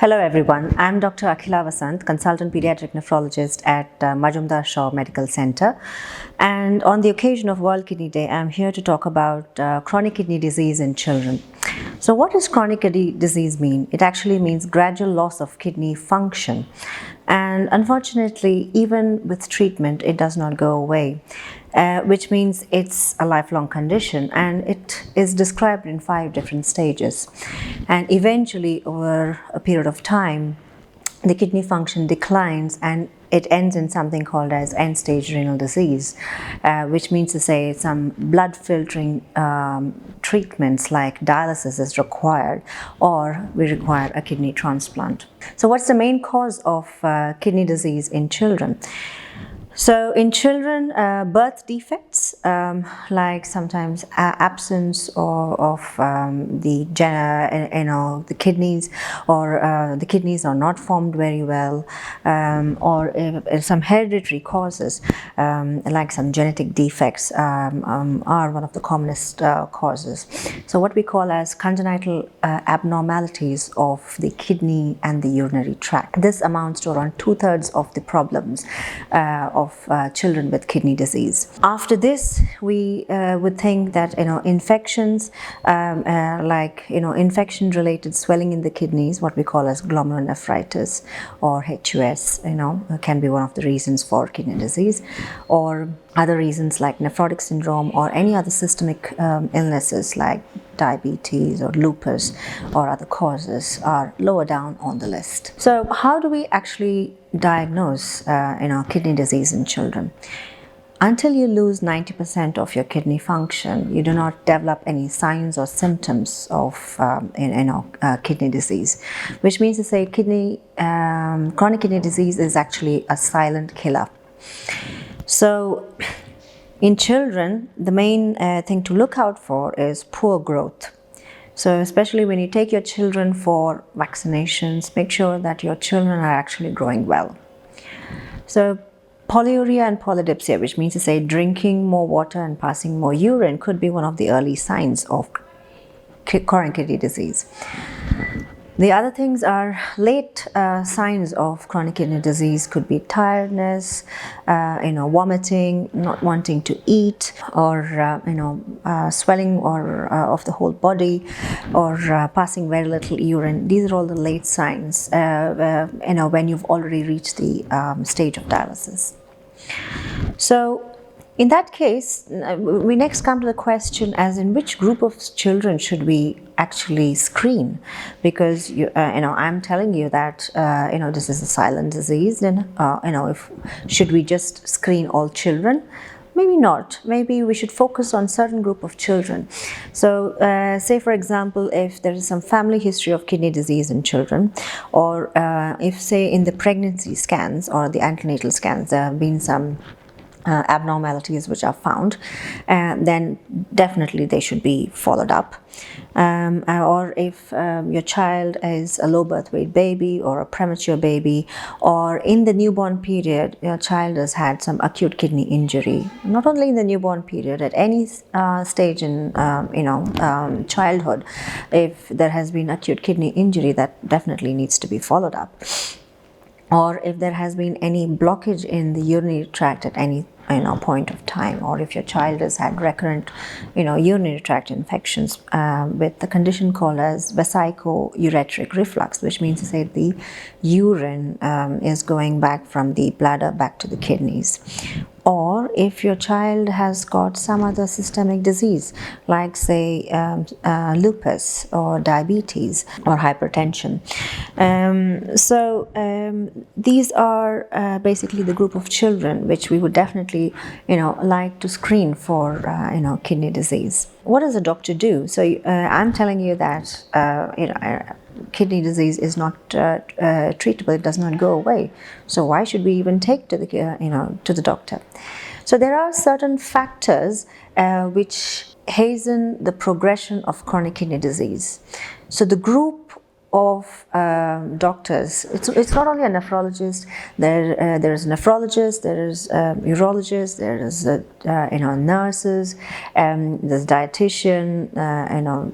Hello everyone, I'm Dr. Akhila Vasanth, Consultant Pediatric Nephrologist at Majumdar Shaw Medical Center. And on the occasion of World Kidney Day, I'm here to talk about chronic kidney disease in children. So what does chronic kidney disease mean? It actually means gradual loss of kidney function. And unfortunately, even with treatment, it does not go away. Which means it's a lifelong condition, and it is described in 5 different stages. And eventually, over a period of time, the kidney function declines and it ends in something called as end-stage renal disease, which means to say some blood filtering treatments like dialysis is required, or we require a kidney transplant. So what's the main cause of kidney disease in children? So in children, birth defects, like sometimes absence of the kidneys, or the kidneys are not formed very well, or some hereditary causes, like some genetic defects, are one of the commonest causes. So what we call as congenital abnormalities of the kidney and the urinary tract. This amounts to around 2/3 of the problems of children with kidney disease. After this, we would think that infections, like infection-related swelling in the kidneys, what we call as glomerulonephritis or HUS, can be one of the reasons for kidney disease, or other reasons like nephrotic syndrome or any other systemic illnesses like diabetes or lupus or other causes are lower down on the list. So how do we actually diagnose kidney disease in children? Until you lose 90% of your kidney function, you do not develop any signs or symptoms of kidney disease, which means to say chronic kidney disease is actually a silent killer. So in children, the main thing to look out for is poor growth. So especially when you take your children for vaccinations, make sure that your children are actually growing well. So polyuria and polydipsia, which means to say drinking more water and passing more urine, could be one of the early signs of chronic kidney disease. The other things are late signs of chronic kidney disease could be tiredness, vomiting, not wanting to eat, or swelling of the whole body, or passing very little urine. These are all the late signs when you've already reached the stage of dialysis. So in that case, we next come to the question as in which group of children should we actually screen? Because I'm telling you that this is a silent disease. Then should we just screen all children? Maybe not. Maybe we should focus on certain group of children. So say for example, if there is some family history of kidney disease in children, or if say in the pregnancy scans or the antenatal scans there have been some abnormalities which are found, then definitely they should be followed up. Or if your child is a low birth weight baby or a premature baby, or in the newborn period your child has had some acute kidney injury, not only in the newborn period, at any stage in childhood, if there has been acute kidney injury, that definitely needs to be followed up. Or if there has been any blockage in the urinary tract at any point of time, or if your child has had recurrent urinary tract infections with the condition called as vesico-ureteric reflux, which means to say the urine is going back from the bladder back to the kidneys. Or if your child has got some other systemic disease like say lupus or diabetes or hypertension. These are basically the group of children which we would definitely like to screen for kidney disease. What does a doctor do? So I'm telling you that kidney disease is not treatable. It does not go away. So why should we even take to the doctor? So there are certain factors which hasten the progression of chronic kidney disease. So the group of doctors. It's not only a nephrologist. There is a nephrologist, there is a urologist, there is nurses, there's a dietitian,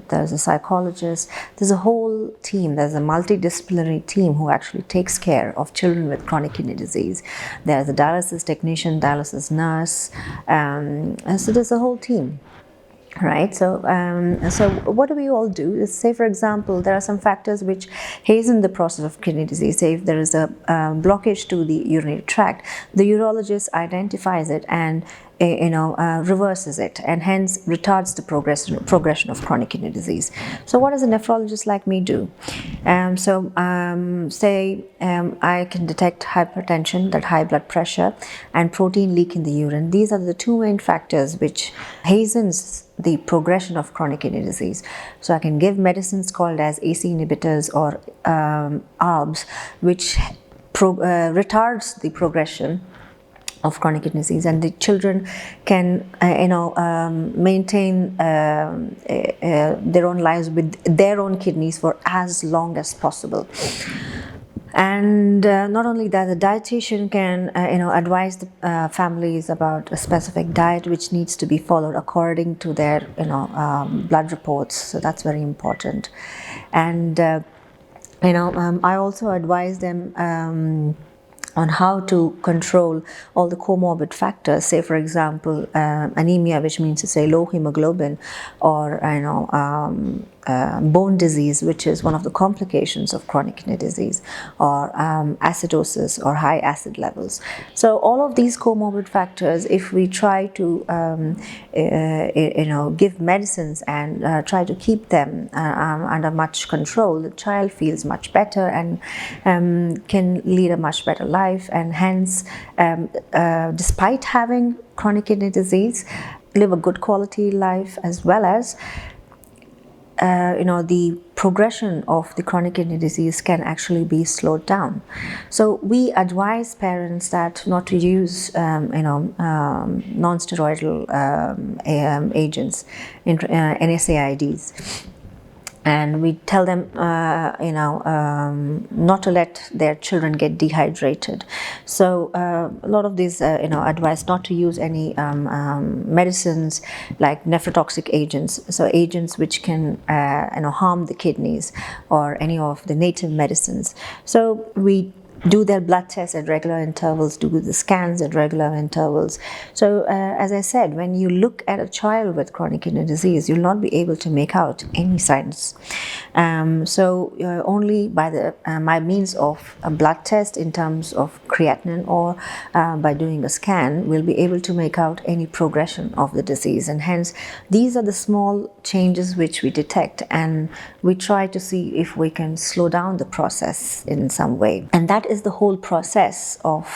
there's a psychologist. There's a whole team. There's a multidisciplinary team who actually takes care of children with chronic kidney disease. There's a dialysis technician, dialysis nurse, and so there's a whole team. Right, so what do we all do? Say, for example, there are some factors which hasten the process of kidney disease. Say if there is a blockage to the urinary tract, the urologist identifies it and reverses it, and hence retards the progression of chronic kidney disease. So what does a nephrologist like me do? Say I can detect hypertension, that high blood pressure, and protein leak in the urine. These are the two main factors which hastens the progression of chronic kidney disease. So I can give medicines called as AC inhibitors or ARBs, which retards the progression of chronic kidney disease, and the children can maintain their own lives with their own kidneys for as long as possible. And not only that, the dietitian can advise the families about a specific diet which needs to be followed according to their blood reports. So that's very important. And I also advise them on how to control all the comorbid factors. Say, for example, anemia, which means to say low hemoglobin, or bone disease, which is one of the complications of chronic kidney disease, or acidosis or high acid levels. So all of these comorbid factors, if we try to give medicines and try to keep them under much control, the child feels much better and can lead a much better life, and hence despite having chronic kidney disease, live a good quality life, as well as the progression of the chronic kidney disease can actually be slowed down. So we advise parents that not to use non-steroidal agents, NSAIDs. And we tell them, not to let their children get dehydrated. So a lot of these, advise not to use any medicines like nephrotoxic agents. So agents which can, harm the kidneys, or any of the native medicines. So we do their blood tests at regular intervals, do the scans at regular intervals. So as I said, when you look at a child with chronic kidney disease, you'll not be able to make out any signs. Only by means of a blood test in terms of creatinine, or by doing a scan, we'll be able to make out any progression of the disease. And hence, these are the small changes which we detect, and we try to see if we can slow down the process in some way. And that is the whole process of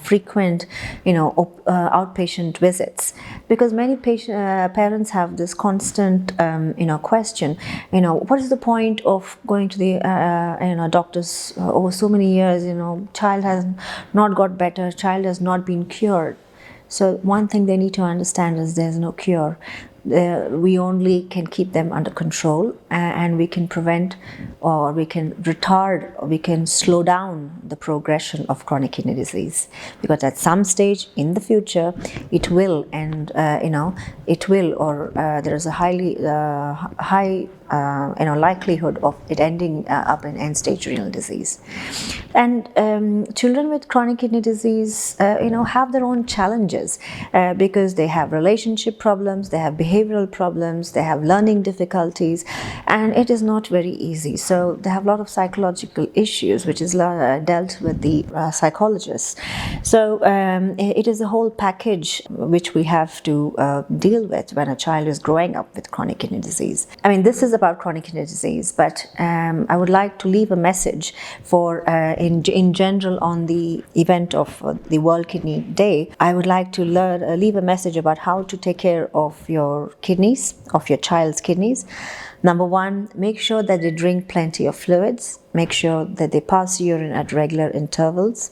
frequent, outpatient visits, because many parents have this constant, question, what is the point of going to the, doctors over so many years? Child has not got better, child has not been cured. So one thing they need to understand is there's no cure. We only can keep them under control, and we can prevent, or we can retard, or we can slow down the progression of chronic kidney disease, because at some stage in the future it will, and it will, or there is a high likelihood of it ending up in end-stage renal disease. And children with chronic kidney disease, have their own challenges because they have relationship problems, they have behavioral problems, they have learning difficulties, and it is not very easy. So they have a lot of psychological issues, which is dealt with the psychologists. So it is a whole package which we have to deal with when a child is growing up with chronic kidney disease. I mean, this is about chronic kidney disease, but I would like to leave a message for in general on the event of the World Kidney Day. I would like to leave a message about how to take care of your kidneys, of your child's kidneys. Number one, make sure that they drink plenty of fluids. Make sure that they pass urine at regular intervals.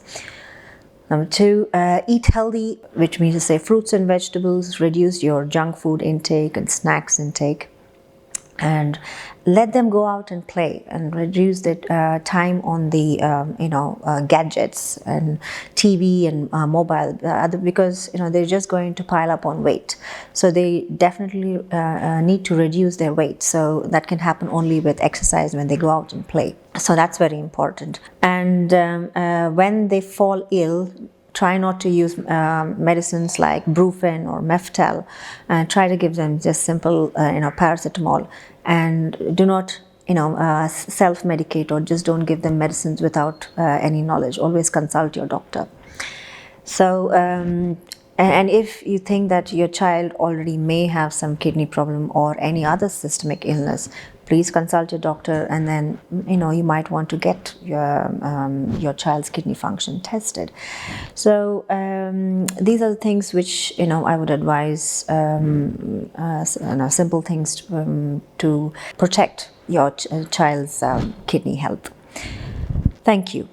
Number two, eat healthy, which means to say fruits and vegetables. Reduce your junk food intake and snacks intake. And let them go out and play and reduce the time on the gadgets and TV and mobile, because they're just going to pile up on weight. So they definitely need to reduce their weight. So that can happen only with exercise when they go out and play. So that's very important. And when they fall ill, try not to use medicines like Brufen or Meftal, and try to give them just simple paracetamol, and do not self-medicate, or just don't give them medicines without any knowledge. Always consult your doctor. So and if you think that your child already may have some kidney problem or any other systemic illness, please consult your doctor, and then you might want to get your child's kidney function tested. So these are the things which I would advise, simple things to protect your child's kidney health. Thank you.